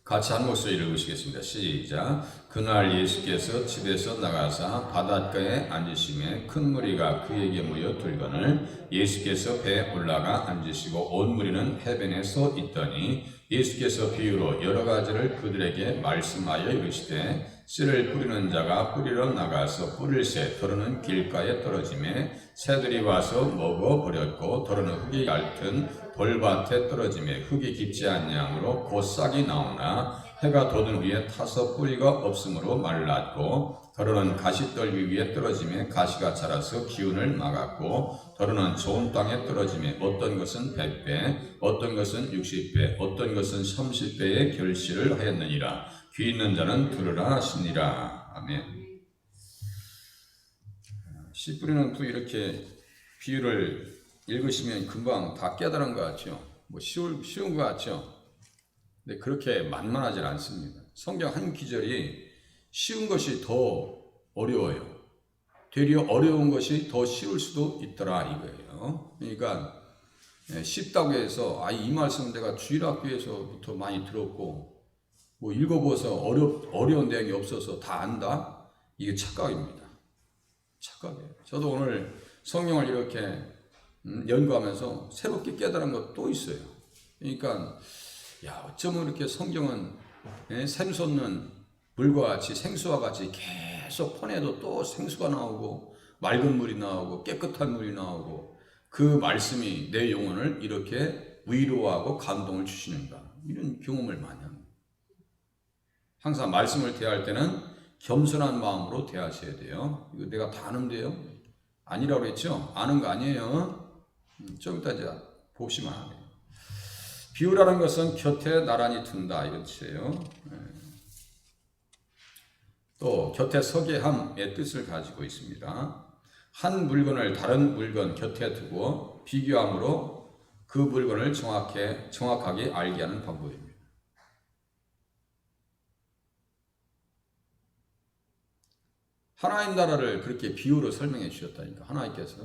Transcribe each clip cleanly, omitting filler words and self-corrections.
같이 한 목소리 읽으시겠습니다. 시작. 그날 예수께서 집에서 나가사 바닷가에 앉으심에 큰 무리가 그에게 모여 들거늘 예수께서 배에 올라가 앉으시고 온 무리는 해변에 서 있더니 예수께서 비유로 여러 가지를 그들에게 말씀하여 이르시되 씨를 뿌리는 자가 뿌리러 나가서 뿌릴 새 더러는 길가에 떨어지매 새들이 와서 먹어버렸고 더러는 흙이 얇든 돌밭에 떨어지매 흙이 깊지 아니하므로 곧 싹이 나오나 해가 돋은 후에 타서 뿌리가 없으므로 말랐고 더러는 가시떨기 위에 떨어지매 가시가 자라서 기운을 막았고 더러는 좋은 땅에 떨어지매 어떤 것은 100배 어떤 것은 60배 어떤 것은 30배의 결실을 하였느니라. 귀 있는 자는 들으라 하시니라. 아멘. 씨 뿌리는 또 이렇게 비유를 읽으시면 금방 다 깨달은 것 같죠. 쉬운 것 같죠. 근데 그렇게 만만하지 않습니다. 성경 한 구절이 쉬운 것이 더 어려워요. 되려 어려운 것이 더 쉬울 수도 있더라 이거예요. 그러니까 쉽다고 해서 이 말씀은 내가 주일학교에서부터 많이 들었고 읽어봐서 어려운 내용이 없어서 다 안다? 이게 착각입니다. 착각이에요. 저도 오늘 성경을 이렇게 연구하면서 새롭게 깨달은 것 또 있어요. 그러니까 어쩌면 이렇게 성경은 샘솟는 물과 같이 생수와 같이 계속 퍼내도 또 생수가 나오고 맑은 물이 나오고 깨끗한 물이 나오고 그 말씀이 내 영혼을 이렇게 위로하고 감동을 주시는가 이런 경험을 많이 합니다. 항상 말씀을 대할 때는 겸손한 마음으로 대하셔야 돼요. 이거 내가 다 아는데요? 아니라고 했죠? 아는 거 아니에요. 좀 이따 이제 보시면 하네요. 비유라는 것은 곁에 나란히 둔다 이런 뜻이에요. 또 곁에 서게 함의 뜻을 가지고 있습니다. 한 물건을 다른 물건 곁에 두고 비교함으로 그 물건을 정확하게 알게 하는 방법입니다. 하나님 나라를 그렇게 비유로 설명해 주셨다니까. 하나님께서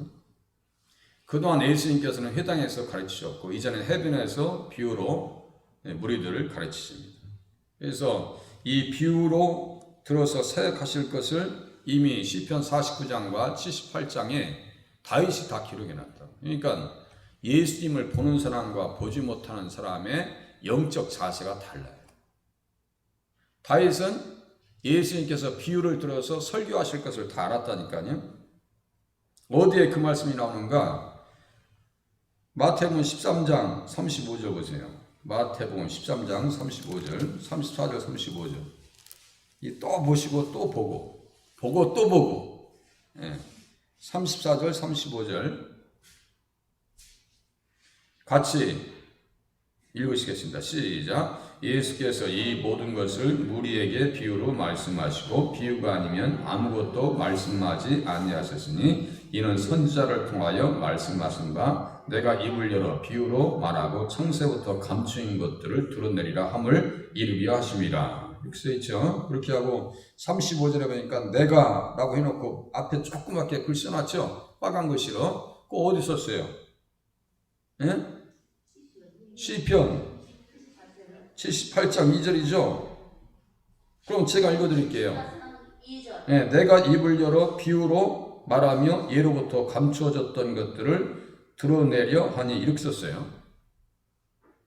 그동안 예수님께서는 회당에서 가르치셨고 이제는 해변에서 비유로 무리들을 가르치십니다. 그래서 이 비유로 들어서 사역하실 것을 이미 시편 49장과 78장에 다윗이 다 기록해 놨다. 그러니까 예수님을 보는 사람과 보지 못하는 사람의 영적 자세가 달라요. 다윗은 예수님께서 비유를 들어서 설교하실 것을 다 알았다니까요. 어디에 그 말씀이 나오는가? 마태복음 13장 35절 보세요. 마태복음 13장 35절, 34절, 35절. 또 보시고 또 보고 또 보고 34절, 35절 같이 읽으시겠습니다. 시작. 예수께서 이 모든 것을 무리에게 비유로 말씀하시고 비유가 아니면 아무것도 말씀하지 아니하셨으니 이는 선지자를 통하여 말씀하신 바 내가 입을 열어 비유로 말하고 창세부터 감추인 것들을 드러내리라 함을 이루려 하심이라. 이렇게 써있죠. 그렇게 하고 35절에 보니까 내가 라고 해놓고 앞에 조그맣게 글 써놨죠. 빨간 글씨로. 꼭 어디 썼어요? 시편 78장 2절이죠. 그럼 제가 읽어드릴게요. 내가 입을 열어 비유로 말하며 예로부터 감추어졌던 것들을 드러내려 하니 이렇게 썼어요.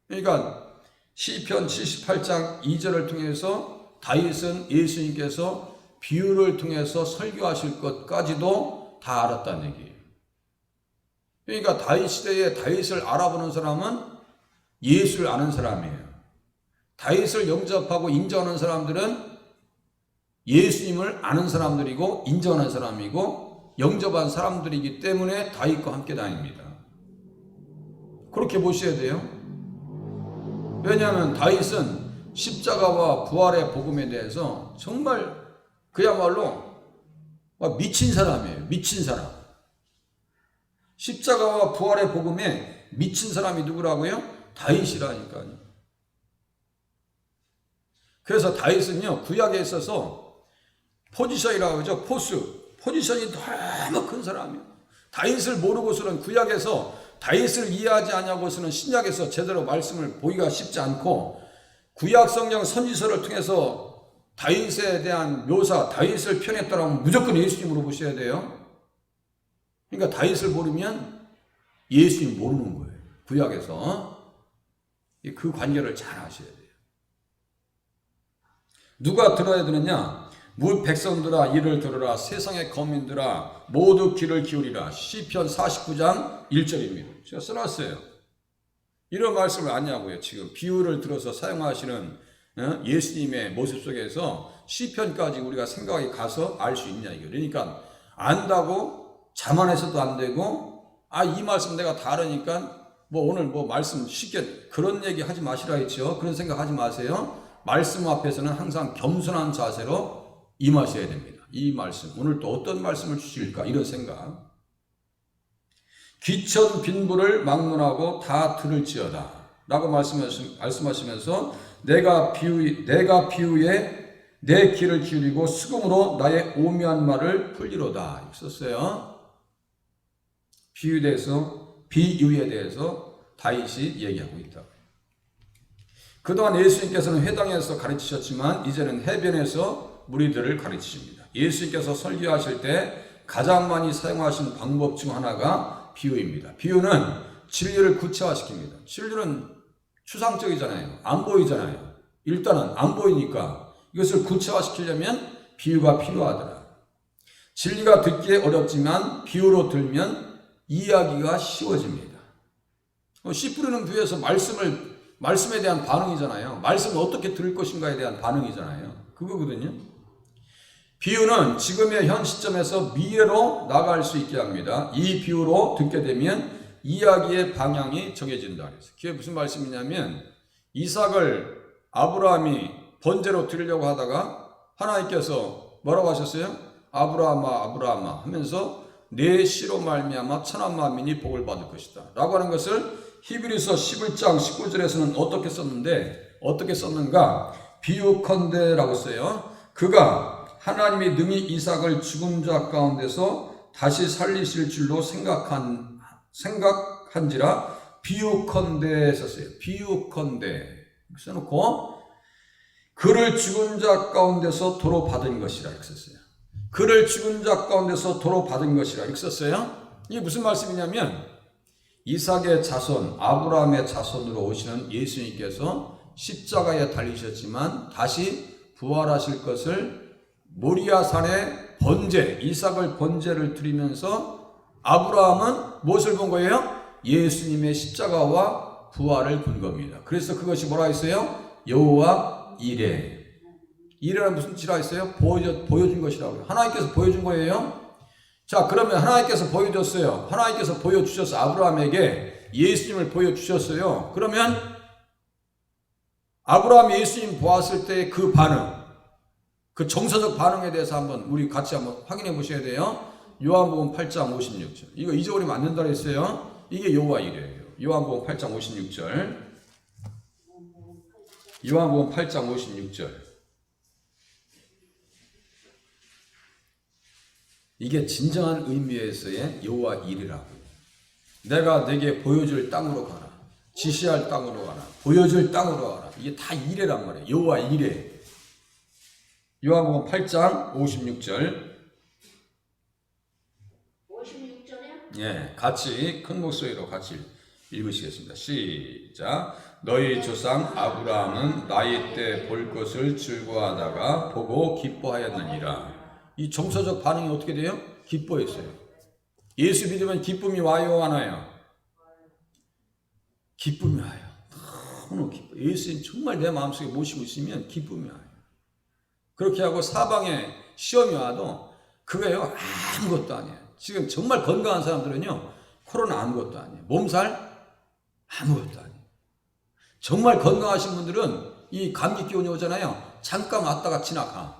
그러니까 시편 78장 2절을 통해서 다윗은 예수님께서 비유를 통해서 설교하실 것까지도 다 알았다는 얘기예요. 그러니까 다윗 시대에 다윗을 알아보는 사람은 예수를 아는 사람이에요. 다윗을 영접하고 인정하는 사람들은 예수님을 아는 사람들이고 인정하는 사람이고 영접한 사람들이기 때문에 다윗과 함께 다닙니다. 그렇게 보셔야 돼요. 왜냐하면 다윗은 십자가와 부활의 복음에 대해서 정말 그야말로 미친 사람이에요. 미친 사람. 십자가와 부활의 복음에 미친 사람이 누구라고요? 다윗이라니까요. 그래서 다윗은요, 구약에 있어서 포지션이라고 하죠. 포지션이 너무 큰 사람이에요. 다윗을 모르고서는 구약에서 다윗을 이해하지 않냐고서는 신약에서 제대로 말씀을 보기가 쉽지 않고 구약 성경 선지서를 통해서 다윗에 대한 묘사, 다윗을 표현했다면 무조건 예수님으로 보셔야 돼요. 그러니까 다윗을 모르면 예수님 모르는 거예요. 구약에서. 그 관계를 잘 아셔야 돼요. 누가 들어야 되느냐? 무 백성들아 이를 들으라. 세상의 거민들아 모두 귀를 기울이라. 시편 49장 1절입니다. 제가 써놨어요. 이런 말씀을 아냐고요. 지금 비유를 들어서 사용하시는 예수님의 모습 속에서 시편까지 우리가 생각이 가서 알 수 있냐 이거. 그러니까 안다고 자만해서도 안 되고 이 말씀 내가 다 알으니까 오늘 말씀 쉽게 그런 얘기 하지 마시라 했죠. 그런 생각 하지 마세요. 말씀 앞에서는 항상 겸손한 자세로 임하셔야 됩니다. 이 말씀 오늘 또 어떤 말씀을 주실까 이런 생각. 귀천 빈부를 막론하고 다 들을지어다 라고 말씀하시면서 내가 비유에 내 귀를 기울이고 수금으로 나의 오묘한 말을 풀리로다 썼어요. 비유에 대해서 다윗이 얘기하고 있다. 그동안 예수님께서는 회당에서 가르치셨지만 이제는 해변에서 무리들을 가르치십니다. 예수님께서 설교하실 때 가장 많이 사용하신 방법 중 하나가 비유입니다. 비유는 진리를 구체화시킵니다. 진리는 추상적이잖아요. 안 보이잖아요. 일단은 안 보이니까 이것을 구체화시키려면 비유가 필요하더라. 진리가 듣기에 어렵지만 비유로 들면 이해하기가 쉬워집니다. 씨 뿌리는 교회에서 말씀에 대한 반응이잖아요. 말씀을 어떻게 들을 것인가에 대한 반응이잖아요. 그거거든요. 비유는 지금의 현 시점에서 미래로 나갈 수 있게 합니다. 이 비유로 듣게 되면 이야기의 방향이 정해진다. 그게 무슨 말씀이냐면 이삭을 아브라함이 번제로 드리려고 하다가 하나님께서 뭐라고 하셨어요? 아브라함아 하면서 내 씨로 말미암아 천한 만민이 복을 받을 것이다 라고 하는 것을 히브리서 11장 19절에서는 어떻게 썼는가? 비유컨대라고 써요. 그가 하나님이 능히 이삭을 죽은 자 가운데서 다시 살리실 줄로 생각한지라 비유컨대 썼어요. 비유컨대 써놓고 그를 죽은 자 가운데서 도로 받은 것이라 이렇게 썼어요. 그를 죽은 자 가운데서 도로 받은 것이라 이렇게 썼어요. 이게 무슨 말씀이냐면 이삭의 자손 아브라함의 자손으로 오시는 예수님께서 십자가에 달리셨지만 다시 부활하실 것을 모리아산의 이삭을 번제를 드리면서 아브라함은 무엇을 본 거예요? 예수님의 십자가와 부활을 본 겁니다. 그래서 그것이 뭐라 했어요? 여호와 이레. 이레는 무슨 지라 했어요? 보여준 것이라고요. 하나님께서 보여준 거예요. 자, 그러면 하나님께서 보여줬어요. 하나님께서 보여주셔서 아브라함에게 예수님을 보여주셨어요. 그러면 아브라함이 예수님 보았을 때 그 반응, 그 정서적 반응에 대해서 우리 같이 한번 확인해 보셔야 돼요. 요한복음 8장 56절. 이거 잊어버리면 안 된다고 했어요. 이게 여호와 이레예요. 요한복음 8장 56절. 요한복음 8장 56절. 이게 진정한 의미에서의 여호와 이레라고. 내가 내게 보여줄 땅으로 가라. 지시할 땅으로 가라. 보여줄 땅으로 가라. 이게 다 이레란 말이에요. 여호와 이레. 요한복음 8장 56절. 56절이요? 예, 같이 큰 목소리로 같이 읽으시겠습니다. 시작. 너희 조상 아브라함은 나이 때 볼 것을 즐거워하다가 보고 기뻐하였느니라. 이 정서적 반응이 어떻게 돼요? 기뻐했어요. 예수 믿으면 기쁨이 와요, 안 와요? 기쁨이 와요. 너무 기뻐. 예수님 정말 내 마음속에 모시고 있으면 기쁨이 와요. 그렇게 하고 사방에 시험이 와도 그거예요. 아무것도 아니에요. 지금 정말 건강한 사람들은요, 코로나 아무것도 아니에요. 몸살 아무것도 아니에요. 정말 건강하신 분들은 이 감기 기운이 오잖아요. 잠깐 왔다가 지나가.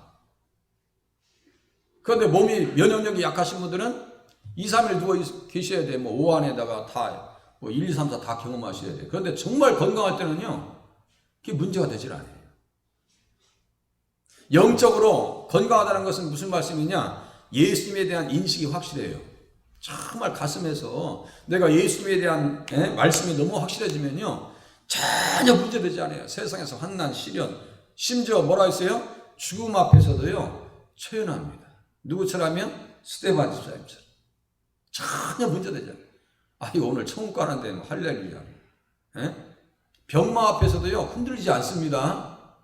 그런데 몸이 면역력이 약하신 분들은 2, 3일 누워 계셔야 돼. 오 안에다가 다 1, 2, 3, 4 다 경험하셔야 돼. 그런데 정말 건강할 때는요, 그게 문제가 되질 않아요. 영적으로 건강하다는 것은 무슨 말씀이냐? 예수님에 대한 인식이 확실해요. 정말 가슴에서 내가 예수님에 대한 말씀이 너무 확실해지면요, 전혀 문제되지 않아요. 세상에서 환난, 시련, 심지어 뭐라 했어요? 죽음 앞에서도요 처연합니다. 누구처럼요? 스데반 집사님처럼 전혀 문제되지 않아요. 아이 오늘 천국 가는데 뭐 할렐루야. 에? 병마 앞에서도요 흔들리지 않습니다.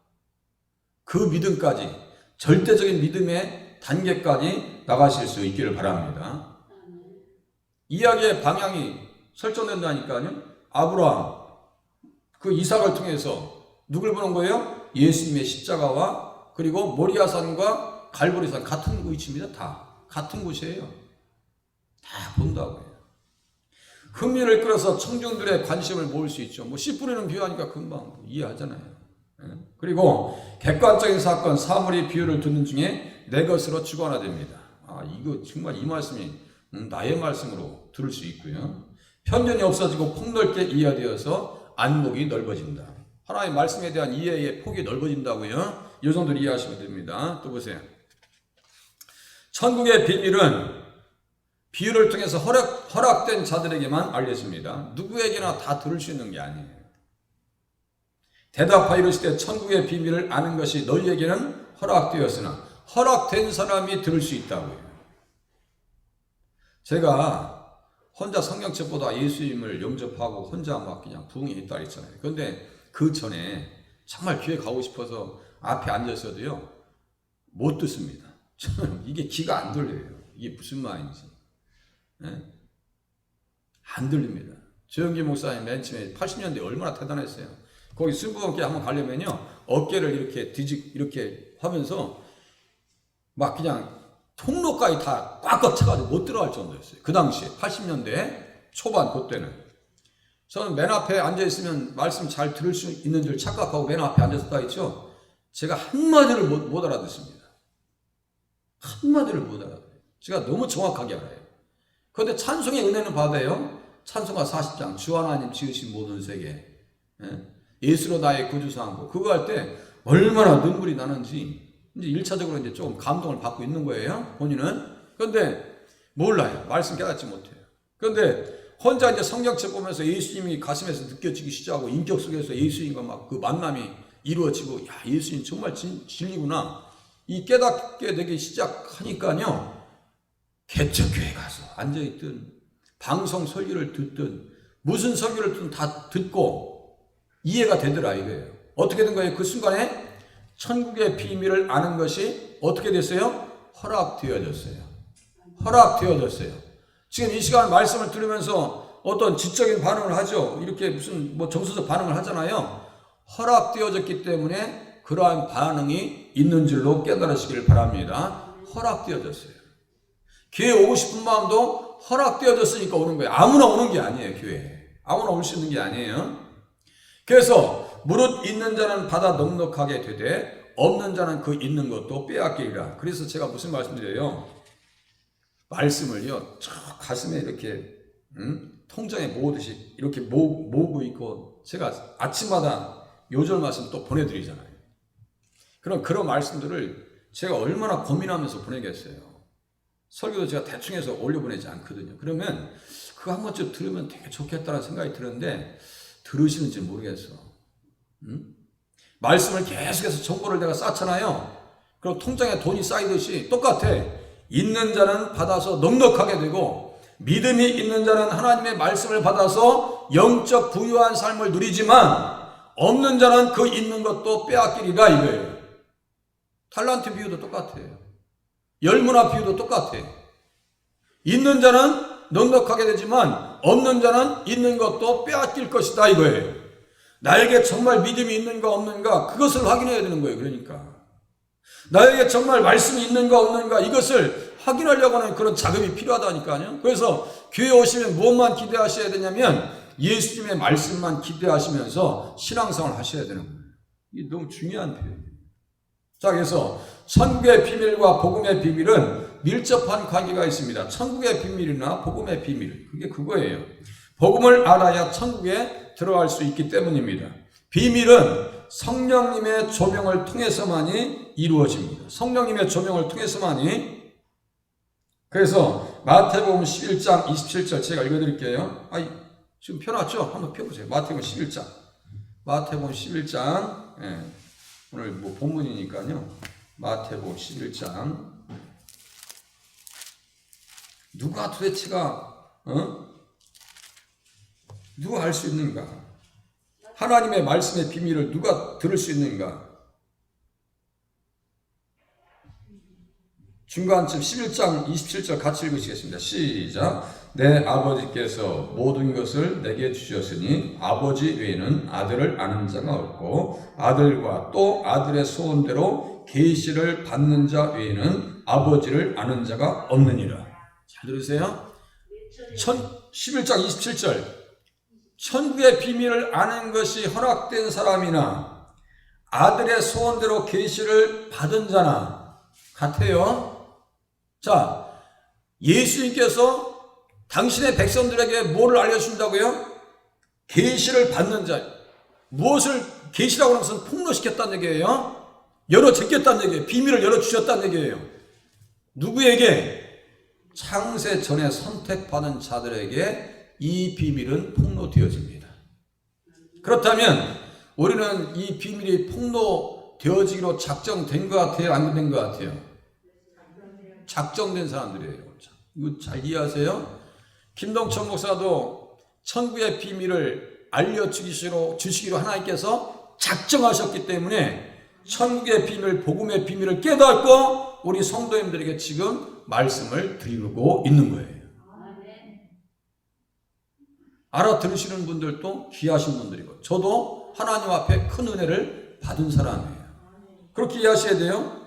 그 믿음까지, 절대적인 믿음의 단계까지 나가실 수 있기를 바랍니다. 이야기의 방향이 설정된다니까요. 아브라함, 그 이삭을 통해서 누굴 보는 거예요? 예수님의 십자가와 그리고 모리아산과 갈보리산 같은 위치입니다. 다 같은 곳이에요. 다 본다고요. 흥미를 끌어서 청중들의 관심을 모을 수 있죠. 뭐 씨 뿌리는 비유하니까 금방 이해하잖아요. 그리고 객관적인 사건, 사물의 비유를 듣는 중에 내 것으로 주관화됩니다. 이거 정말 이 말씀이 나의 말씀으로 들을 수 있고요. 편견이 없어지고 폭넓게 이해되어서 안목이 넓어진다. 하나님의 말씀에 대한 이해의 폭이 넓어진다고요. 이 정도로 이해하시면 됩니다. 또 보세요. 천국의 비밀은 비유를 통해서 허락된 자들에게만 알려집니다. 누구에게나 다 들을 수 있는 게 아니에요. 대답하여 이르시되 천국의 비밀을 아는 것이 너희에게는 허락되었으나 허락된 사람이 들을 수 있다고요. 제가 혼자 성경책보다 예수님을 영접하고 혼자 막 그냥 부흥에 있다 했잖아요. 그런데 그 전에 정말 교회 가고 싶어서 앞에 앉아서도요 못 듣습니다. 저는 이게 귀가 안 들려요. 이게 무슨 말인지. 네? 안 들립니다. 조영기 목사님 맨 처음에 80년대 얼마나 대단했어요. 거기 승부원께 한번 가려면요 어깨를 이렇게 하면서 막 그냥 통로까지 다 꽉꽉 차가지고 못 들어갈 정도였어요. 그 당시에 80년대 초반 그때는 저는 맨 앞에 앉아 있으면 말씀 잘 들을 수 있는 줄 착각하고 맨 앞에 앉았다 했죠. 제가 한마디를 못 알아듣습니다. 한마디를 못 알아듣어요. 제가 너무 정확하게 알아요. 그런데 찬송의 은혜는 받아요. 찬송가 40장 주 하나님 지으신 모든 세계, 예수로 나의 구주 삼고 그거 할 때 얼마나 눈물이 나는지 이제 1차적으로 이제 조금 감동을 받고 있는 거예요. 본인은. 그런데 몰라요. 말씀 깨닫지 못해요. 그런데 혼자 이제 성경책 보면서 예수님이 가슴에서 느껴지기 시작하고 인격 속에서 예수님과 막 그 만남이 이루어지고 야 예수님 정말 진리구나 이 깨닫게 되기 시작하니까요. 개척교회 가서 앉아있든 방송 설교를 듣든 무슨 설교를 듣든 다 듣고 이해가 되더라 이거예요. 어떻게 된 거예요? 그 순간에 천국의 비밀을 아는 것이 어떻게 됐어요? 허락되어졌어요. 허락되어졌어요. 지금 이 시간 말씀을 들으면서 어떤 지적인 반응을 하죠. 이렇게 무슨 뭐 정서적 반응을 하잖아요. 허락되어졌기 때문에 그러한 반응이 있는 줄로 깨달으시길 바랍니다. 허락되어졌어요. 교회 오고 싶은 마음도 허락되어졌으니까 오는 거예요. 아무나 오는 게 아니에요. 교회에. 아무나 올 수 있는 게 아니에요. 그래서 무릇 있는 자는 받아 넉넉하게 되되 없는 자는 그 있는 것도 빼앗기리라. 그래서 제가 무슨 말씀드려요? 말씀을요 저 가슴에 이렇게 통장에 모으듯이 이렇게 모으고 있고 제가 아침마다 요절 말씀 또 보내드리잖아요. 그럼 그런 말씀들을 제가 얼마나 고민하면서 보내겠어요. 설교도 제가 대충 해서 올려보내지 않거든요. 그러면 그거 한 번쯤 들으면 되게 좋겠다는 생각이 드는데 들으시는지 모르겠어. 말씀을 계속해서 정보를 내가 쌓잖아요. 그럼 통장에 돈이 쌓이듯이 똑같아. 있는 자는 받아서 넉넉하게 되고 믿음이 있는 자는 하나님의 말씀을 받아서 영적 부유한 삶을 누리지만 없는 자는 그 있는 것도 빼앗기리라 이거예요. 탈란트 비유도 똑같아요. 열문화 비유도 똑같아요. 있는 자는 넉넉하게 되지만 없는 자는 있는 것도 빼앗길 것이다 이거예요. 나에게 정말 믿음이 있는가 없는가 그것을 확인해야 되는 거예요. 그러니까 나에게 정말 말씀이 있는가 없는가 이것을 확인하려고 하는 그런 작업이 필요하다니까요. 그래서 교회 오시면 무엇만 기대하셔야 되냐면 예수님의 말씀만 기대하시면서 신앙생활을 하셔야 되는 거예요. 이게 너무 중요한 표현이에요. 자, 그래서 천국의 비밀과 복음의 비밀은 밀접한 관계가 있습니다. 천국의 비밀이나 복음의 비밀, 그게 그거예요. 복음을 알아야 천국에 들어갈 수 있기 때문입니다. 비밀은 성령님의 조명을 통해서만이 이루어집니다. 성령님의 조명을 통해서만이. 그래서 마태복음 11장 27절 제가 읽어드릴게요. 지금 펴놨죠? 한번 펴보세요. 마태복음 11장 마태복음 11장. 예. 오늘 뭐 본문이니까요. 마태복음 11장. 누가 도대체가 누가 알 수 있는가? 하나님의 말씀의 비밀을 누가 들을 수 있는가? 중간쯤 11장 27절 같이 읽으시겠습니다. 시작. 내 아버지께서 모든 것을 내게 주셨으니 아버지 외에는 아들을 아는 자가 없고 아들과 또 아들의 소원대로 계시를 받는 자 외에는 아버지를 아는 자가 없느니라. 잘 들으세요. 11장 27절. 천국의 비밀을 아는 것이 허락된 사람이나 아들의 소원대로 계시를 받은 자나 같아요. 자, 예수님께서 당신의 백성들에게 뭐를 알려준다고요? 계시를 받는 자. 무엇을 계시라고 하는 것은 폭로시켰다는 얘기예요. 열어제꼈다는 얘기예요. 비밀을 열어주셨다는 얘기예요. 누구에게? 창세 전에 선택받은 자들에게 이 비밀은 폭로되어집니다. 그렇다면 우리는 이 비밀이 폭로되어지기로 작정된 것 같아요? 안 된 것 같아요? 작정된 사람들이에요. 이거 잘 이해하세요? 김동천 목사도 천국의 비밀을 알려주시기로 하나님께서 작정하셨기 때문에 천국의 비밀, 복음의 비밀을 깨닫고 우리 성도님들에게 지금 말씀을 드리고 있는 거예요. 알아들으시는 분들도 귀하신 분들이고 저도 하나님 앞에 큰 은혜를 받은 사람이에요. 그렇게 이해하셔야 돼요.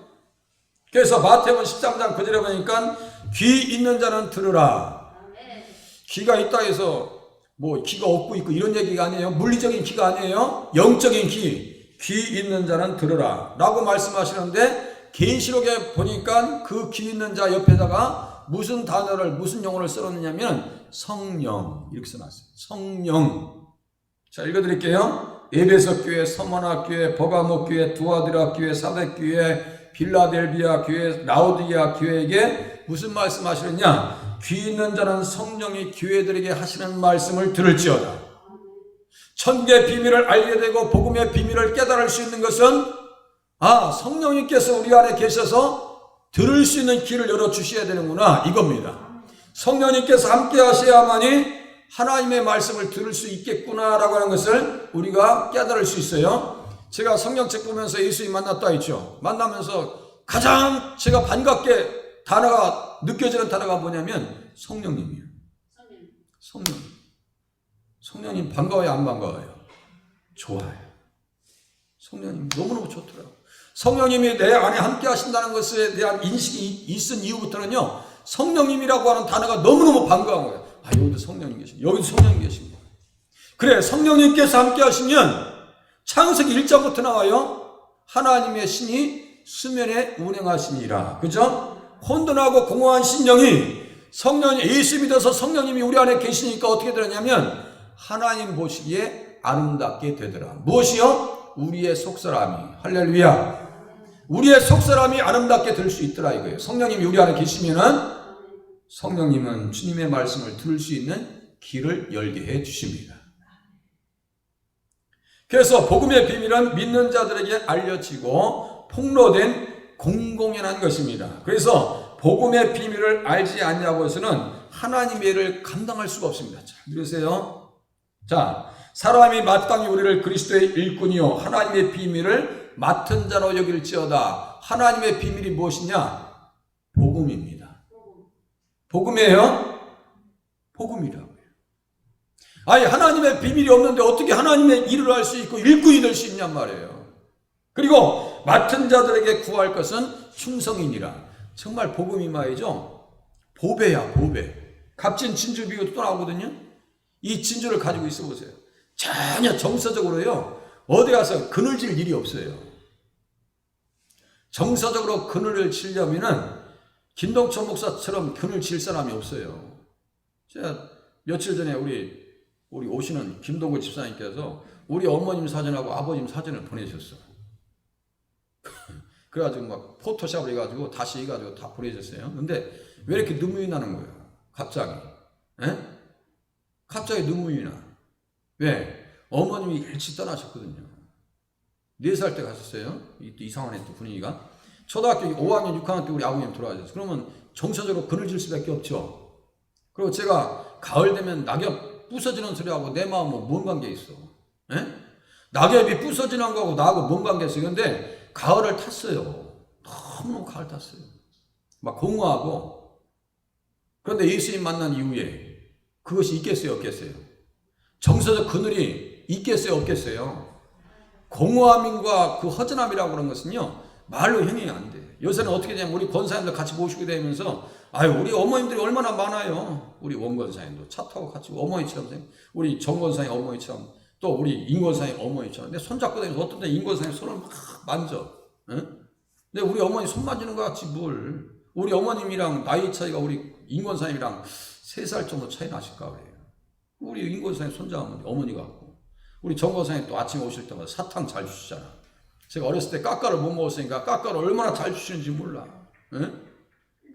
그래서 마태복음 13장 9절에 보니까 귀 있는 자는 들으라. 귀가 있다 해서 뭐 귀가 없고 있고 이런 얘기가 아니에요. 물리적인 귀가 아니에요. 영적인 귀. 귀 있는 자는 들으라 라고 말씀하시는데 계시록에 보니까 그 귀 있는 자 옆에다가 무슨 단어를 무슨 용어를 써놓느냐면 성령 이렇게 써놨어요. 성령. 자, 읽어드릴게요. 에베소 교회, 서머나 교회, 버가모 교회, 두아디라 교회, 사데 교회, 빌라델비아 교회, 라우디게아 교회에게 무슨 말씀 하시느냐? 귀 있는 자는 성령이 교회들에게 하시는 말씀을 들을지어다. 천국의 비밀을 알게 되고 복음의 비밀을 깨달을 수 있는 것은 성령님께서 우리 안에 계셔서 들을 수 있는 길을 열어주셔야 되는구나 이겁니다. 성령님께서 함께 하셔야만이 하나님의 말씀을 들을 수 있겠구나라고 하는 것을 우리가 깨달을 수 있어요. 제가 성경책 보면서 예수님 만났다 했죠. 만나면서 가장 제가 반갑게 단어가 느껴지는 단어가 뭐냐면 성령님이에요. 성령님 반가워요, 안 반가워요? 좋아요. 성령님 너무너무 좋더라고요. 성령님이 내 안에 함께 하신다는 것에 대한 인식이 있은 이후부터는요, 성령님이라고 하는 단어가 너무너무 반가운 거예요. 여기도 성령님 계십니다. 여기도 성령님 계십니다. 그래, 성령님께서 함께 하시면 창세기 1장부터 나와요. 하나님의 신이 수면에 운행하시니라. 그죠? 혼돈하고 공허한 심령이 성령이 예수 믿어서 성령님이 우리 안에 계시니까 어떻게 되느냐면 하나님 보시기에 아름답게 되더라. 무엇이요? 우리의 속사람이. 할렐루야. 우리의 속사람이 아름답게 될 수 있더라 이거예요. 성령님이 우리 안에 계시면은 성령님은 주님의 말씀을 들을 수 있는 길을 열게 해 주십니다. 그래서 복음의 비밀은 믿는 자들에게 알려지고 폭로된 공공연한 것입니다. 그래서 복음의 비밀을 알지 않냐고 해서는 하나님의 일을 감당할 수가 없습니다. 자, 들으세요. 자, 사람이 마땅히 우리를 그리스도의 일꾼이요 하나님의 비밀을 맡은 자로 여길지어다. 하나님의 비밀이 무엇이냐? 복음입니다. 복음이에요? 복음이라고요. 아니, 하나님의 비밀이 없는데 어떻게 하나님의 일을 할 수 있고 일꾼이 될 수 있냔 말이에요. 그리고 맡은 자들에게 구할 것은 충성이니라. 정말 복음이 말이죠. 보배야, 보배. 값진 진주 비유도 또 나오거든요. 이 진주를 가지고 있어 보세요. 전혀 정서적으로요, 어디 가서 그늘질 일이 없어요. 정서적으로 그늘을 치려면은 김동천 목사처럼 그늘 칠 사람이 없어요. 제가 며칠 전에 우리 오시는 김동구 집사님께서 우리 어머님 사진하고 아버님 사진을 보내셨어. 그래가지고 막 포토샵을 해가지고 다시 해가지고 다 보내줬어요. 근데 왜 이렇게 눈물이 나는 거예요? 갑자기. 에? 갑자기 눈물이 나. 왜? 어머님이 일찍 떠나셨거든요. 4살 때 가셨어요. 또 이상하네, 또 분위기가. 초등학교 5학년, 6학년 때 우리 아버님 돌아가셨어요. 그러면 정서적으로 그늘질 수밖에 없죠. 그리고 제가 가을 되면 낙엽 부서지는 소리하고 내 마음은 뭔 관계 있어? 에? 낙엽이 부서지는 거하고 나하고 뭔 관계 있어요? 근데 가을을 탔어요. 너무 가을 탔어요. 막 공허하고. 그런데 예수님 만난 이후에 그것이 있겠어요, 없겠어요? 정서적 그늘이 있겠어요, 없겠어요? 공허함과 그 허전함이라고 하는 것은요, 말로 형용이 안 돼. 요새는 어떻게 되냐면 우리 권사님들 같이 모시게 되면서 아유, 우리 어머님들이 얼마나 많아요. 우리 원권사님도 차 타고 같이 어머니처럼, 우리 정권사님 어머니처럼, 또 우리 임권사님 어머니처럼. 근데 손잡고 다니면서 어떤 때 임권사님 손을 막 만져. 응? 근데 우리 어머니 손 만지는 것 같지 뭘. 우리 어머님이랑 나이 차이가 우리 임권사님이랑 3살 정도 차이 나실까 그래요. 우리 임권사님 손잡으면 어머니 같고. 우리 정권사님 또 아침에 오실 때마다 사탕 잘 주시잖아. 제가 어렸을 때 까까를 못 먹었으니까 까까를 얼마나 잘 주시는지 몰라. 응?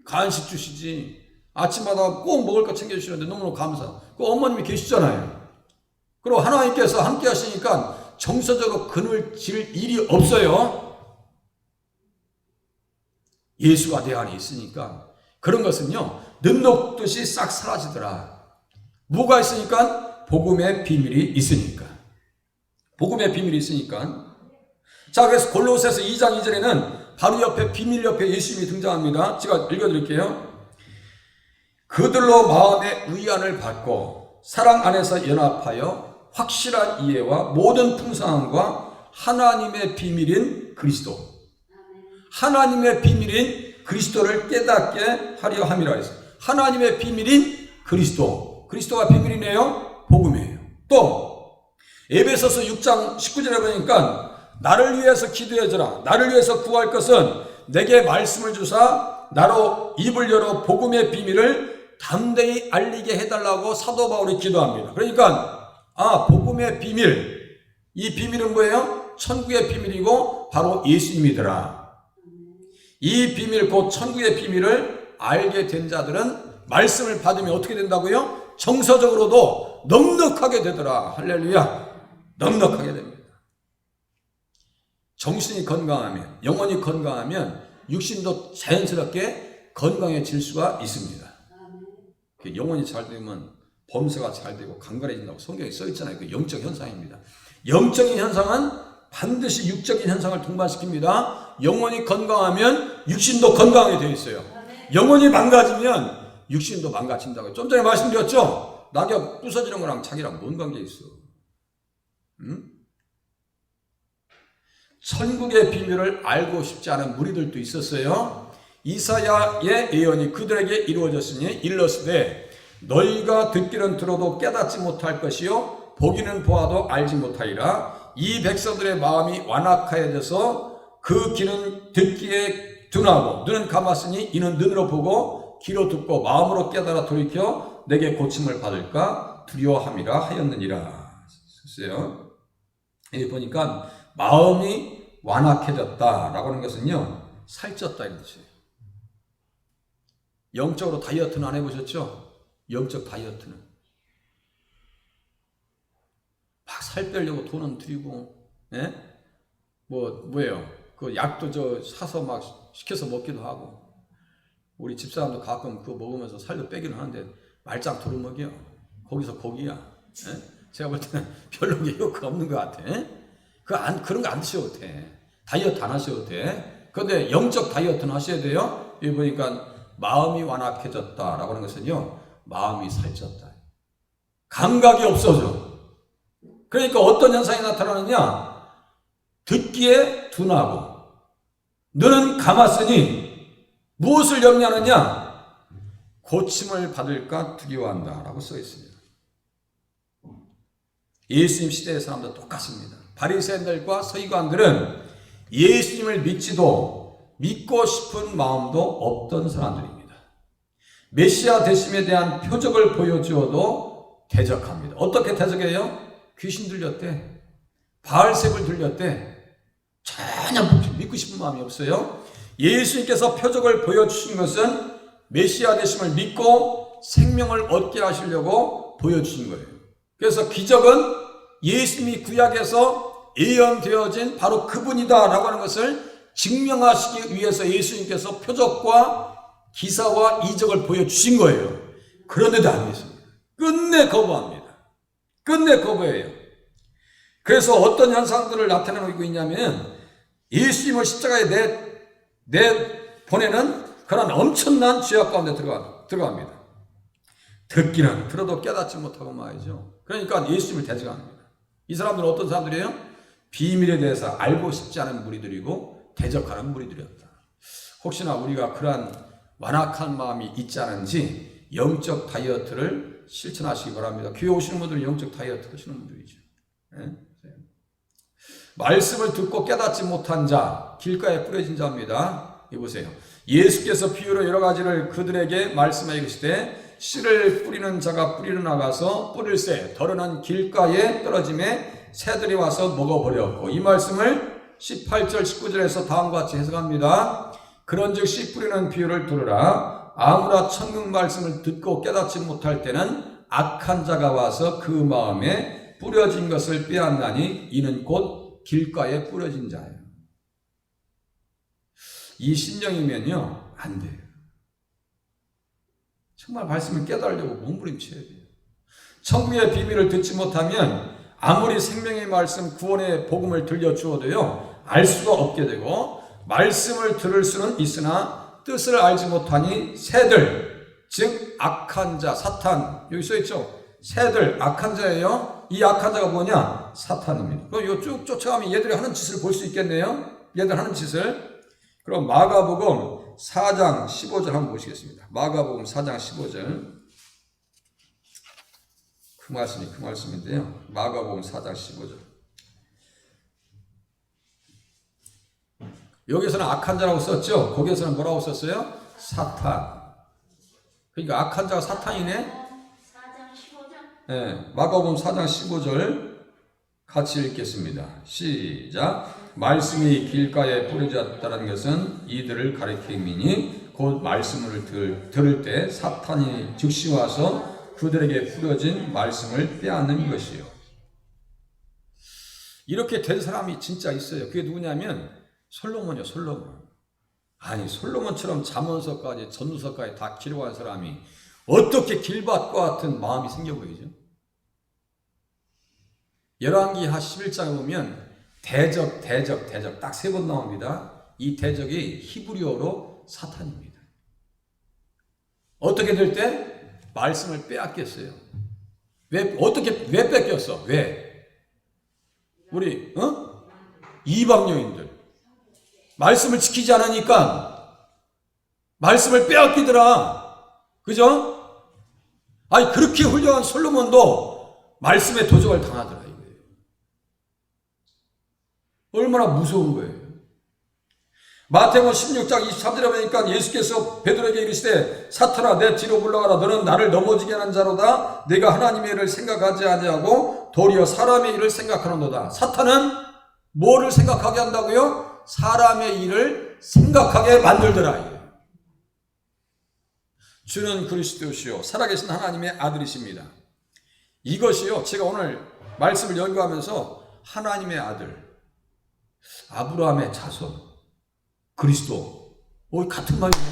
간식 주시지. 아침마다 꼭 먹을 거 챙겨주시는데 너무너무 감사. 그 어머님이 계시잖아요. 그리고 하나님께서 함께 하시니까 정서적으로 그늘 질 일이 없어요. 예수가 내 안에 있으니까 그런 것은요, 눈녹듯이 싹 사라지더라. 뭐가 있으니까? 복음의 비밀이 있으니까. 복음의 비밀이 있으니까. 자, 그래서 골로새서 2장 2절에는 바로 옆에 비밀 옆에 예수님이 등장합니다. 제가 읽어드릴게요. 그들로 마음의 위안을 받고 사랑 안에서 연합하여 확실한 이해와 모든 풍성함과 하나님의 비밀인 그리스도, 하나님의 비밀인 그리스도를 깨닫게 하려 함이라 했어요. 하나님의 비밀인 그리스도, 그리스도가 비밀이네요. 복음이에요. 또 에베소서 6장 19절에 보니까 나를 위해서 기도해주라. 나를 위해서 구할 것은 내게 말씀을 주사 나로 입을 열어 복음의 비밀을 담대히 알리게 해달라고 사도 바울이 기도합니다. 그러니까 복음의 비밀, 이 비밀은 뭐예요? 천국의 비밀이고 바로 예수님이더라. 이 비밀, 곧 천국의 비밀을 알게 된 자들은 말씀을 받으면 어떻게 된다고요? 정서적으로도 넉넉하게 되더라. 할렐루야. 넉넉하게 됩니다. 정신이 건강하면, 영혼이 건강하면 육신도 자연스럽게 건강해질 수가 있습니다. 영혼이 잘 되면 범사가 잘 되고 강건해진다고 성경에 써 있잖아요. 그 영적 현상입니다. 영적인 현상은 반드시 육적인 현상을 동반시킵니다. 영혼이 건강하면 육신도 건강하게 되어 있어요. 영혼이 망가지면 육신도 망가진다고. 좀 전에 말씀드렸죠? 낙엽 부서지는 거랑 자기랑 뭔 관계 있어? 응? 천국의 비밀을 알고 싶지 않은 무리들도 있었어요. 이사야의 예언이 그들에게 이루어졌으니 일렀으되 너희가 듣기는 들어도 깨닫지 못할 것이요 보기는 보아도 알지 못하리라. 이 백성들의 마음이 완악하여져서 그 귀는 듣기에 둔하고 눈은 감았으니 이는 눈으로 보고 귀로 듣고 마음으로 깨달아 돌이켜 내게 고침을 받을까 두려워함이라 하였느니라. 썼어요. 여기 보니까 마음이 완악해졌다라고 하는 것은요, 살쪘다 이런 뜻이에요. 영적으로 다이어트는 안 해보셨죠? 영적 다이어트는 막 살 빼려고 돈은 들이고, 예? 뭐예요? 그 약도 사서 막 시켜서 먹기도 하고, 우리 집사람도 가끔 그거 먹으면서 살도 빼기는 하는데 말짱 도루묵이요. 거기서 거기야. 예? 제가 볼 때는 별로 효과가 없는 것 같아. 그런 거 안 드셔도 돼. 다이어트 안 하셔도 돼. 그런데 영적 다이어트는 하셔야 돼요. 여기 보니까 마음이 완악해졌다라고 하는 것은요, 마음이 살쪘다. 감각이 없어져. 그러니까 어떤 현상이 나타나느냐? 듣기에 둔하고 눈은 감았으니 무엇을 염려하느냐? 고침을 받을까 두려워한다 라고 써 있습니다. 예수님 시대의 사람도 똑같습니다. 바리새인들과 서기관들은 예수님을 믿지도 믿고 싶은 마음도 없던 사람들입니다. 메시아 되심에 대한 표적을 보여주어도 대적합니다. 어떻게 대적해요? 귀신 들렸대. 바알셉을 들렸대. 전혀 믿고 싶은 마음이 없어요. 예수님께서 표적을 보여주신 것은 메시아 되심을 믿고 생명을 얻게 하시려고 보여주신 거예요. 그래서 기적은 예수님이 구약에서 예언되어진 바로 그분이다라고 하는 것을 증명하시기 위해서 예수님께서 표적과 기사와 이적을 보여주신 거예요. 그런데도 안 믿습니다. 끝내 거부합니다. 끝내 거부해요. 그래서 어떤 현상들을 나타내고 있냐면 예수님을 십자가에 내보내는 그런 엄청난 죄악 가운데 들어갑니다. 듣기는 들어도 깨닫지 못하고 말이죠. 그러니까 예수님을 대적합니다. 이 사람들은 어떤 사람들이에요? 비밀에 대해서 알고 싶지 않은 무리들이고 대적하는 무리들이었다. 혹시나 우리가 그러한 완악한 마음이 있지 않은지 영적 다이어트를 실천하시기 바랍니다. 교회 오시는 분들은 영적 다이어트 하시는 분들이죠. 네? 말씀을 듣고 깨닫지 못한 자, 길가에 뿌려진 자입니다. 이보세요. 예수께서 비유로 여러 가지를 그들에게 말씀하여 이르시되 씨를 뿌리는 자가 뿌리러 나가서 뿌릴새 더러는 길가에 떨어짐에 새들이 와서 먹어버렸고, 이 말씀을 18절 19절에서 다음과 같이 해석합니다. 그런즉 씨 뿌리는 비유를 들으라. 아무나 천국 말씀을 듣고 깨닫지 못할 때는 악한 자가 와서 그 마음에 뿌려진 것을 빼앗나니 이는 곧 길가에 뿌려진 자예요. 이 심정이면요 안 돼요. 정말 말씀을 깨달으려고 몸부림쳐야 돼요. 천국의 비밀을 듣지 못하면 아무리 생명의 말씀 구원의 복음을 들려주어도요 알 수가 없게 되고, 말씀을 들을 수는 있으나 뜻을 알지 못하니 새들, 즉 악한 자, 사탄, 여기 써있죠. 새들, 악한 자예요. 이 악한 자가 뭐냐? 사탄입니다. 그럼 이거 쭉 쫓아가면 얘들이 하는 짓을 볼 수 있겠네요. 얘들 하는 짓을. 그럼 마가복음 4장 15절 한번 보시겠습니다. 마가복음 4장 15절. 그 말씀인데요. 마가복음 4장 15절. 여기서는 악한 자라고 썼죠. 거기에서는 뭐라고 썼어요? 사탄. 그러니까 악한 자가 사탄이네. 4장 15절. 네, 마가복음 4장 15절 같이 읽겠습니다. 시작. 말씀이 길가에 뿌려졌다는 것은 이들을 가리킴이니 곧 말씀을 들을 때 사탄이 즉시 와서 그들에게 뿌려진 말씀을 빼앗는 것이요. 이렇게 된 사람이 진짜 있어요. 그게 누구냐면 솔로몬이요. 솔로몬. 아니 솔로몬처럼 잠언서까지 전도서까지 다 기록한 사람이 어떻게 길밭과 같은 마음이 생겨 보이죠? 열왕기하 11장에 보면 대적 딱 3번 나옵니다. 이 대적이 히브리어로 사탄입니다. 어떻게 될 때? 말씀을 빼앗겼어요. 왜 뺏겼어? 왜? 우리 이방 여인들 말씀을 지키지 않으니까 말씀을 빼앗기더라. 그죠? 아니 그렇게 훌륭한 솔로몬도 말씀에 도적을 당하더라 이거예요. 얼마나 무서운 거예요. 마태복음 16장 23절에 보니까 예수께서 베드로에게 이르시되 사탄아 내 뒤로 물러가라. 너는 나를 넘어지게 하는 자로다. 내가 하나님의 일을 생각하지 아니하고 도리어 사람의 일을 생각하는도다. 사탄은 뭐를 생각하게 한다고요? 사람의 일을 생각하게 만들더라. 주는 그리스도시요 살아계신 하나님의 아들이십니다. 이것이요 제가 오늘 말씀을 연구하면서 하나님의 아들, 아브라함의 자손, 그리스도 같은 말이에요.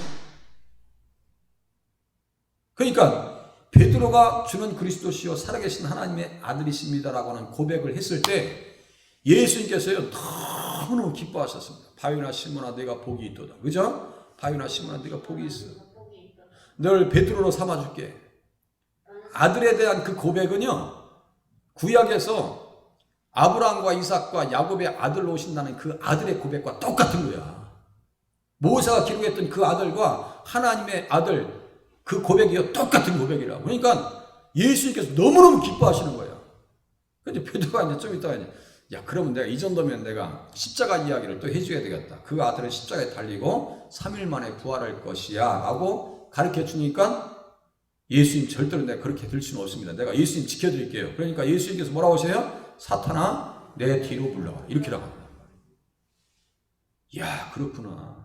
그러니까 베드로가 주는 그리스도시요 살아계신 하나님의 아들이십니다라고 하는 고백을 했을 때 예수님께서요 너무너무 기뻐하셨습니다. 바요나 시몬아 내가 복이 있도다. 그죠? 바요나 시몬아 내가 복이 있어. 널 베드로로 삼아줄게. 아들에 대한 그 고백은요 구약에서 아브라함과 이삭과 야곱의 아들로 오신다는 그 아들의 고백과 똑같은 거야. 모세가 기록했던 그 아들과 하나님의 아들 그 고백이요 똑같은 고백이라고. 그러니까 예수님께서 너무너무 기뻐하시는 거예요. 근데 베드로가 이제 좀 있다가 야 그러면 내가 이 정도면 내가 십자가 이야기를 또 해줘야 되겠다. 그 아들은 십자가에 달리고 3일 만에 부활할 것이야 라고 가르쳐 주니까 예수님 절대로 내가 그렇게 들 수는 없습니다. 내가 예수님 지켜드릴게요. 그러니까 예수님께서 뭐라고 하세요? 사탄아 내 뒤로 물러가. 이렇게 나갑니다. 이야 그렇구나.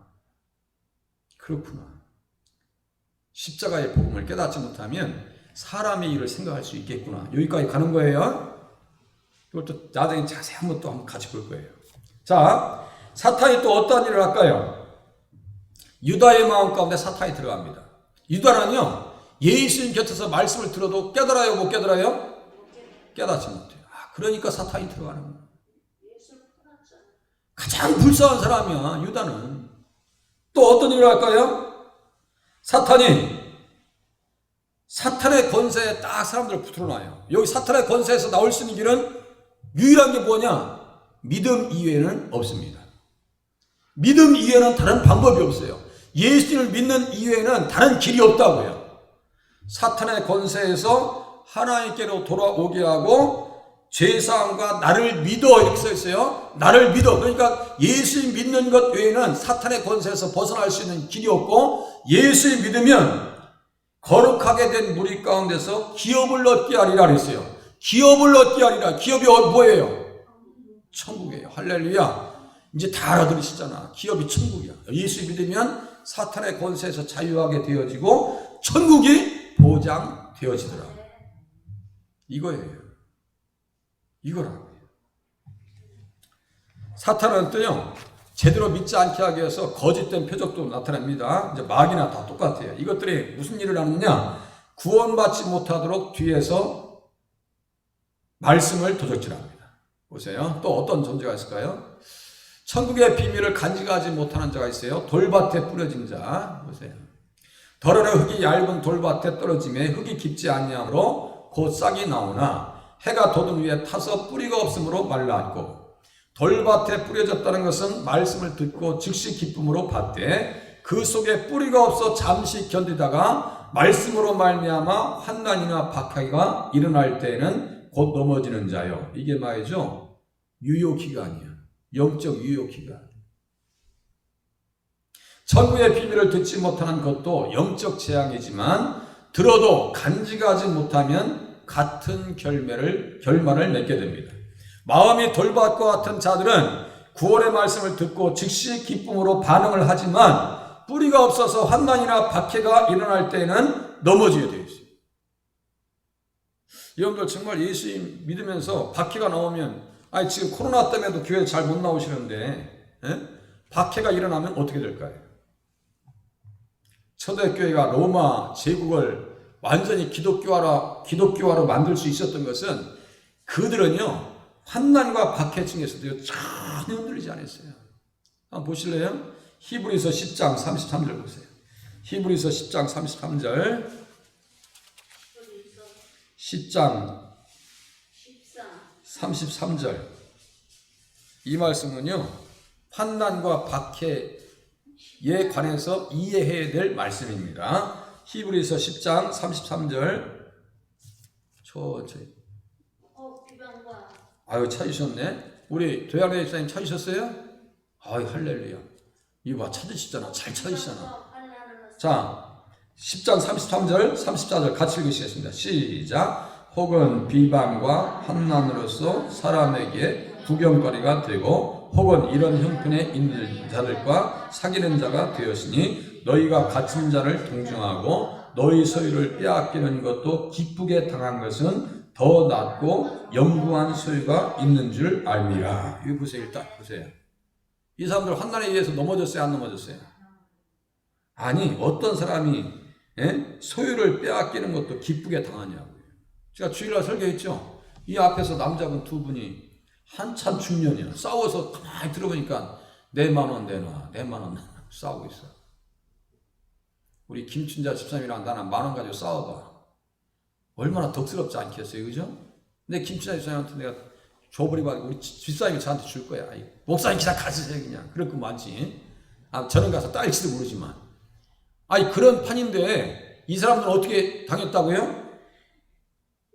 십자가의 복음을 깨닫지 못하면 사람의 일을 생각할 수 있겠구나. 여기까지 가는 거예요. 이것도 나중에 자세히 한번 같이 볼 거예요. 자, 사탄이 또 어떤 일을 할까요? 유다의 마음 가운데 사탄이 들어갑니다. 유다는요, 예수님 곁에서 말씀을 들어도 깨달아요, 못 깨달아요? 깨닫지 못해요. 그러니까 사탄이 들어가는 거예요. 가장 불쌍한 사람이야, 유다는. 또 어떤 일을 할까요? 사탄의 권세에 딱 사람들을 붙들어놔요. 여기 사탄의 권세에서 나올 수 있는 길은 유일한 게 뭐냐? 믿음 이외에는 없습니다. 믿음 이외에는 다른 방법이 없어요. 예수님을 믿는 이외에는 다른 길이 없다고요. 사탄의 권세에서 하나님께로 돌아오게 하고 죄사함과 나를 믿어 이렇게 써 있어요. 나를 믿어. 그러니까 예수님 믿는 것 외에는 사탄의 권세에서 벗어날 수 있는 길이 없고 예수님 믿으면 거룩하게 된 무리 가운데서 기업을 얻게 하리라 그랬어요. 기업을 얻게 하리라. 기업이 뭐예요? 천국이에요. 할렐루야. 이제 다 알아들으시잖아. 기업이 천국이야. 예수 믿으면 사탄의 권세에서 자유하게 되어지고 천국이 보장되어지더라. 이거예요. 이거라고요. 사탄은 또요, 제대로 믿지 않게 하기 위해서 거짓된 표적도 나타납니다. 이제 마귀나 다 똑같아요. 이것들이 무슨 일을 하느냐? 구원받지 못하도록 뒤에서 말씀을 도적질합니다. 보세요. 또 어떤 존재가 있을까요? 천국의 비밀을 간직하지 못하는 자가 있어요. 돌밭에 뿌려진 자. 보세요. 덜어내 흙이 얇은 돌밭에 떨어짐에 흙이 깊지 아니하므로 곧 싹이 나오나 해가 돋은 위에 타서 뿌리가 없으므로 말랐고 돌밭에 뿌려졌다는 것은 말씀을 듣고 즉시 기쁨으로 받되 그 속에 뿌리가 없어 잠시 견디다가 말씀으로 말미암아 환난이나 박해가 일어날 때에는 곧 넘어지는 자요. 이게 말이죠. 유효기간이야. 영적 유효기간. 천국의 비밀을 듣지 못하는 것도 영적 재앙이지만 들어도 간직하지 못하면 같은 결말을 맺게 됩니다. 마음이 돌밭과 같은 자들은 구원의 말씀을 듣고 즉시 기쁨으로 반응을 하지만 뿌리가 없어서 환난이나 박해가 일어날 때에는 넘어지게 되어 있어요. 여러분들 정말 예수 믿으면서 박해가 나오면 지금 코로나 때문에도 교회 잘 못 나오시는데 박해가 일어나면 어떻게 될까요? 초대교회가 로마 제국을 완전히 기독교화로 만들 수 있었던 것은 그들은요 환난과 박해 중에서도 전혀 흔들리지 않았어요. 한번 보실래요? 히브리서 10장 33절 보세요. 히브리서 10장 33절 10장 33절 이 말씀은요 환난과 박해에 관해서 이해해야 될 말씀입니다. 히브리서 10장 33절 천천히. 찾으셨네. 우리 도양래 집사님 찾으셨어요? 할렐루야. 이거 봐, 찾으시잖아. 잘 찾으시잖아. 자, 10장 33절 34절 같이 읽으시겠습니다. 시작. 혹은 비방과 환난으로서 사람에게 구경거리가 되고 혹은 이런 형편에 있는 자들과 사귀는 자가 되었으니 너희가 갇힌 자를 동정하고 너희 소유를 빼앗기는 것도 기쁘게 당한 것은 더 낫고 영구한 소유가 있는 줄 알미라. 이거 보세요. 일단 보세요. 이 사람들 환난에 의해서 넘어졌어요? 안 넘어졌어요? 아니 어떤 사람이 소유를 빼앗기는 것도 기쁘게 당하냐고요. 제가 주일날 설교했죠. 이 앞에서 남자분 두 분이 한참 중년이야. 싸워서 가만히 들어보니까 내 만 원 내놔, 내 만 원 싸우고 있어. 우리 김춘자 집사님이랑 나는 10,000원 가지고 싸워봐. 얼마나 덕스럽지 않겠어요, 그죠? 근데 김춘자 집사님한테 내가 줘버리고 우리 집사님이 저한테 줄 거야. 목사님 그냥 가지세요, 그냥. 그럴 거 많지. 저는 가서 딸지도 모르지만. 그런 판인데 이 사람들은 어떻게 당했다고요?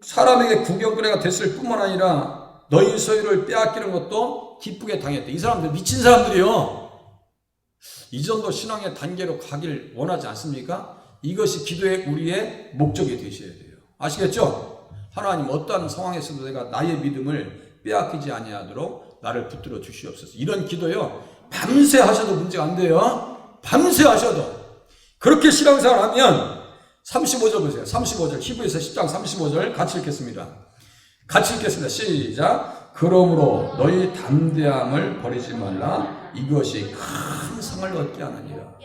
사람에게 구경거리가 됐을 뿐만 아니라 너희 소유를 빼앗기는 것도 기쁘게 당했대. 이 사람들 미친 사람들이요. 이 정도 신앙의 단계로 가길 원하지 않습니까? 이것이 기도의 우리의 목적이 되셔야 돼요. 아시겠죠? 하나님 어떠한 상황에서도 내가 나의 믿음을 빼앗기지 아니하도록 나를 붙들어 주시옵소서. 이런 기도요. 밤새 하셔도 문제가 안 돼요. 밤새 하셔도. 그렇게 신앙생활하면 35절 보세요. 35절 히브리서 10장 35절 같이 읽겠습니다. 시작. 그러므로 너희 담대함을 버리지 말라. 이것이 큰 상을 얻게 하느니라.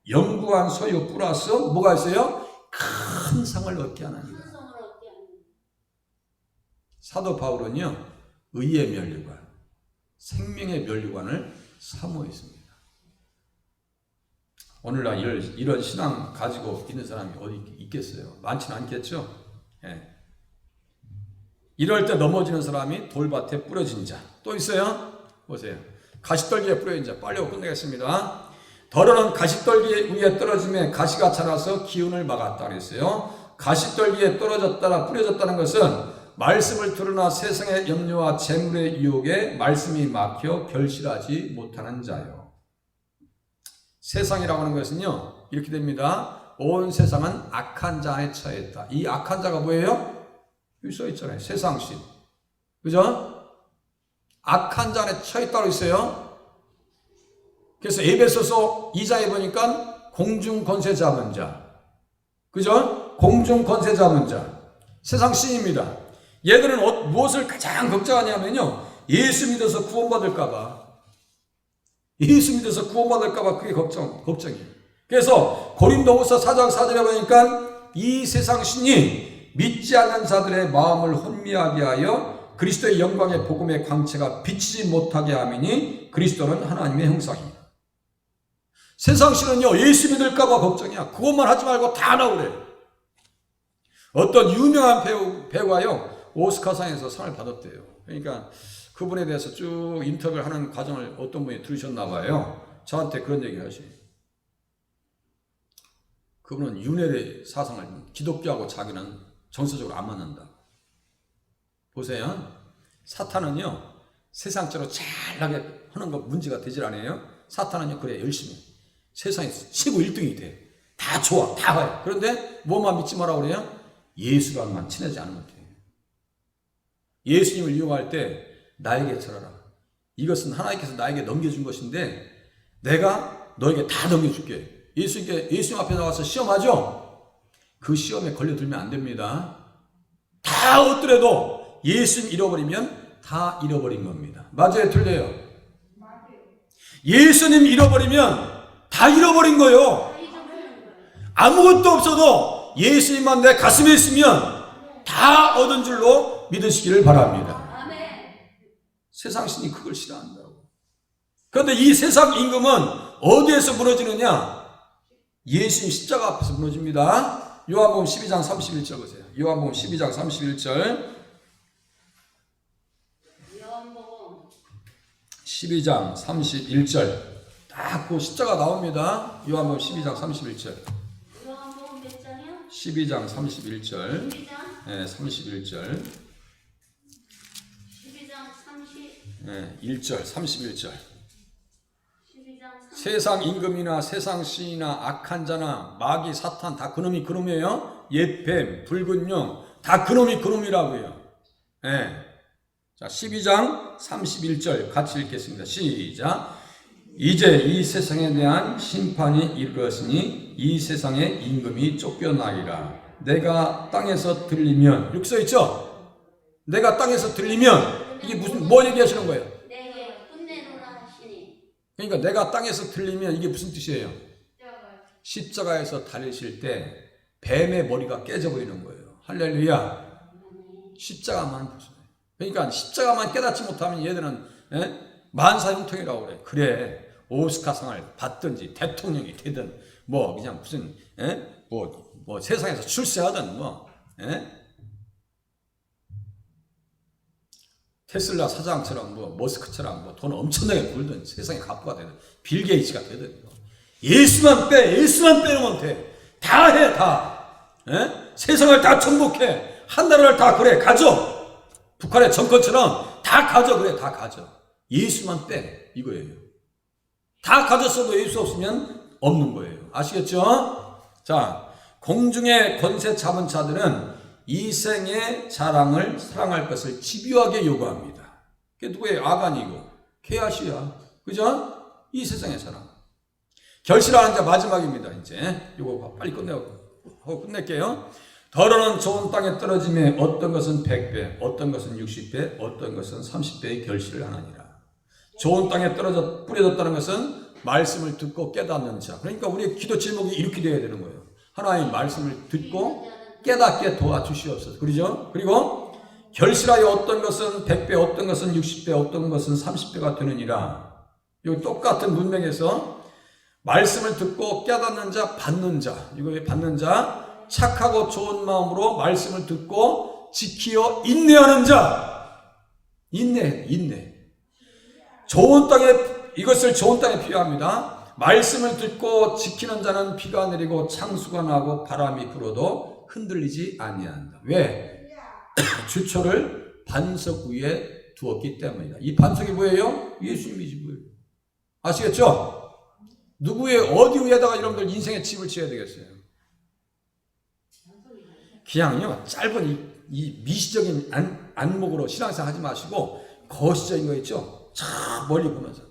영구한 소유 플러스 뭐가 있어요? 큰 상을 얻게 하느니라. 사도 바울은요, 의의 면류관, 생명의 면류관을 사모했습니다. 오늘날 이런 신앙 가지고 있는 사람이 어디 있겠어요? 많지는 않겠죠? 예. 이럴 때 넘어지는 사람이 돌밭에 뿌려진 자. 또 있어요? 보세요. 가시떨기에 뿌려진 자. 빨리 끝내겠습니다. 더러는 가시떨기 위에 떨어짐에 가시가 자라서 기운을 막았다 그랬어요. 가시떨기에 떨어졌다나 뿌려졌다는 것은 말씀을 들으나 세상의 염려와 재물의 유혹에 말씀이 막혀 결실하지 못하는 자요. 세상이라고 하는 것은요, 이렇게 됩니다. 온 세상은 악한 자 안에 처해 있다. 이 악한 자가 뭐예요? 여기 써 있잖아요. 세상신. 그죠? 악한 자 안에 처해 있다고 있어요. 그래서 에베소서 2장에 보니까 공중 권세 잡은 자. 그죠? 공중 권세 잡은 자. 세상 신입니다. 얘들은 무엇을 가장 걱정하냐면요, 예수 믿어서 구원받을까봐. 예수 믿어서 구원받을까봐 그게 걱정이에요. 그래서 고린도후서 4장 4절에 보니까 이 세상 신이 믿지 않는 자들의 마음을 혼미하게 하여 그리스도의 영광의 복음의 광채가 비치지 못하게 함이니 그리스도는 하나님의 형상이다. 세상 신은요, 예수 믿을까봐 걱정이야. 그것만 하지 말고 다 나오래. 어떤 유명한 배우가요, 오스카상에서 상을 받았대요. 그러니까 그분에 대해서 쭉 인터뷰를 하는 과정을 어떤 분이 들으셨나 봐요. 저한테 그런 얘기를 하시요. 그분은 윤회의 사상을, 기독교하고 자기는 정서적으로 안 맞는다. 보세요. 사탄은요, 세상처럼 잘나게 하는 거 문제가 되질 않아요. 사탄은요, 그래, 열심히. 세상에서 최고 1등이 돼. 다 좋아, 다 가요. 그런데 뭐만 믿지 마라고 그래요? 예수랑만 친하지 않으면 돼. 예수님을 이용할 때 나에게 절하라. 이것은 하나님께서 나에게 넘겨준 것인데 내가 너에게 다 넘겨줄게. 예수님 앞에 나와서 시험하죠? 그 시험에 걸려들면 안 됩니다. 다 얻더라도 예수님 잃어버리면 다 잃어버린 겁니다. 맞아요? 틀려요? 예수님 잃어버리면 다 잃어버린 거예요. 아무것도 없어도 예수님만 내 가슴에 있으면 다 얻은 줄로 믿으시기를 바랍니다. 세상 신이 그걸 싫어한다고. 그런데 이 세상 임금은 어디에서 무너지느냐? 예수님 십자가 앞에서 무너집니다. 요한복음 12장 31절 보세요. 요한복음 12장 31절. 12장 31절. 딱 그 십자가 나옵니다. 요한복음 12장 31절. 요한복음 몇 장이요? 12장 31절. 12장? 네, 31절. 12장 30. 네, 1절, 31절. 12장 30. 세상 임금이나 세상 신이나 악한 자나 마귀 사탄 다 그놈이 그놈이에요. 옛뱀, 붉은 용 다 그놈이 그놈이라고요. 네. 자, 12장 31절 같이 읽겠습니다. 시작. 이제 이 세상에 대한 심판이 이르렀으니 이 세상의 임금이 쫓겨나리라. 내가 땅에서 들리면, 여기 써있죠? 내가 땅에서 들리면 이게 무슨 뭐 얘기하시는 거예요? 내게 혼내노라 하시니. 그러니까 내가 땅에서 들리면 이게 무슨 뜻이에요? 십자가에서 달리실 때 뱀의 머리가 깨져버리는 거예요. 할렐루야. 십자가만 보세요. 그러니까 십자가만 깨닫지 못하면 얘들은 만사형통이라고 그래. 그래, 오스카상을 받든지 대통령이 되든 뭐 그냥 무슨 뭐 세상에서 출세하든 뭐 테슬라 사장처럼 뭐 머스크처럼 뭐 돈 엄청나게 벌든 세상에 갑부가 되든 빌 게이츠가 되든 예수만 빼놓으면 돼. 다 해, 다. 세상을 다 정복해. 한 나라를 다 그래 가져. 북한의 정권처럼 다 가져. 그래, 다 가져. 예수만 빼, 이거예요. 다 가졌어도 예수 없으면 없는 거예요. 아시겠죠? 자, 공중의 권세 잡은 자들은 이 생의 자랑을 사랑할 것을 집요하게 요구합니다. 그게 누구예요? 아간이고 게하시야. 그죠? 이 세상의 자랑. 결실하는 자 마지막입니다. 이제 이거 빨리 끝낼게요. 더러는 좋은 땅에 떨어짐에 어떤 것은 100배, 어떤 것은 60배, 어떤 것은 30배의 결실을 하느니라. 좋은 땅에 뿌려졌다는 것은 말씀을 듣고 깨닫는 자. 그러니까 우리의 기도 제목이 이렇게 되어야 되는 거예요. 하나님 말씀을 듣고 깨닫게 도와주시옵소서. 그러죠? 그리고 결실하여 어떤 것은 100배, 어떤 것은 60배, 어떤 것은 30배가 되느니라. 이 똑같은 문맥에서 말씀을 듣고 깨닫는 자, 받는 자. 이거 받는 자, 착하고 좋은 마음으로 말씀을 듣고 지키어 인내하는 자. 인내. 좋은 땅에, 이것을 좋은 땅에 필요합니다. 말씀을 듣고 지키는 자는 비가 내리고 창수가 나고 바람이 불어도 흔들리지 아니한다. 왜? 주초를 반석 위에 두었기 때문이다. 이 반석이 뭐예요? 예수님이지 뭐예요. 아시겠죠? 누구의 어디 위에다가 여러분들 인생의 집을 지어야 되겠어요? 그냥요 짧은 이 미시적인 안목으로 신앙생활 하지 마시고 거시적인 거 있죠? 저 멀리 보면서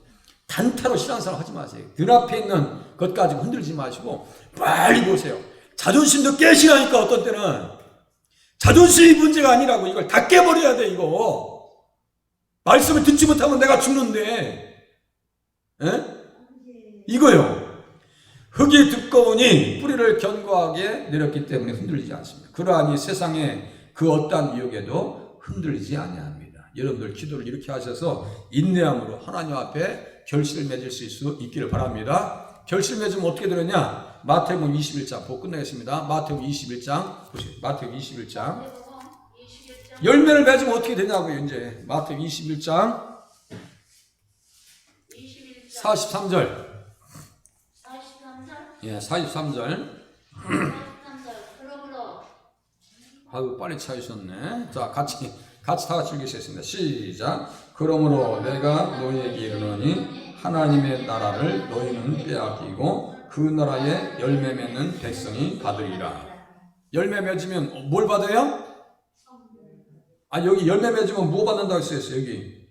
단타로 신앙생활 하지 마세요. 눈앞에 있는 것 가지고 흔들지 마시고 빨리 보세요. 자존심도 깨시라니까. 어떤 때는 자존심이 문제가 아니라고. 이걸 다 깨버려야 돼. 이거 말씀을 듣지 못하면 내가 죽는데. 에? 이거요. 흙이 두꺼우니 뿌리를 견고하게 내렸기 때문에 흔들리지 않습니다. 그러하니 세상에 그 어떠한 유혹에도 흔들리지 아니합니다. 여러분들 기도를 이렇게 하셔서 인내함으로 하나님 앞에 결실을 맺을 수 있기를 바랍니다. 결실 맺으면 어떻게 되느냐? 마태복음 21장 보고 끝내겠습니다. 마태복음 21장 보세요. 마태복음 21장 열매를 맺으면 어떻게 되냐고요. 이제 마태복음 21장 43절. 예, 43절. 그러므로 아유, 빨리 찾으셨네. 자, 같이 다 같이 읽으시겠습니다. 시작. 그러므로 내가 너희에게 이르노니 하나님의 나라를 너희는 빼앗기고 그 나라에 열매 맺는 백성이 받으리라. 열매 맺으면 뭘 받아요? 아, 여기 열매 맺으면 뭐 받는다고 쓰였어요, 여기.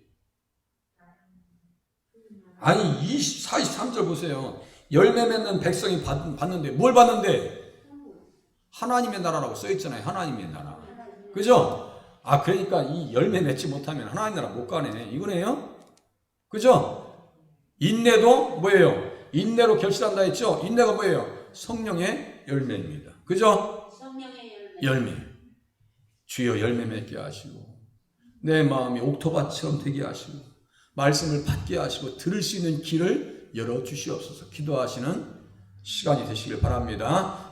아니, 43절 보세요. 열매 맺는 백성이 받는데, 뭘 받는데? 하나님의 나라라고 써있잖아요. 하나님의 나라. 그죠? 아, 그러니까 이 열매 맺지 못하면 하나님 나라 못 가네. 이거네요? 그죠? 인내도 뭐예요? 인내로 결실한다 했죠? 인내가 뭐예요? 성령의 열매입니다. 그죠? 성령의 열매. 주여 열매 맺게 하시고, 내 마음이 옥토밭처럼 되게 하시고, 말씀을 받게 하시고, 들을 수 있는 길을 열어주시옵소서. 기도하시는 시간이 되시길 바랍니다.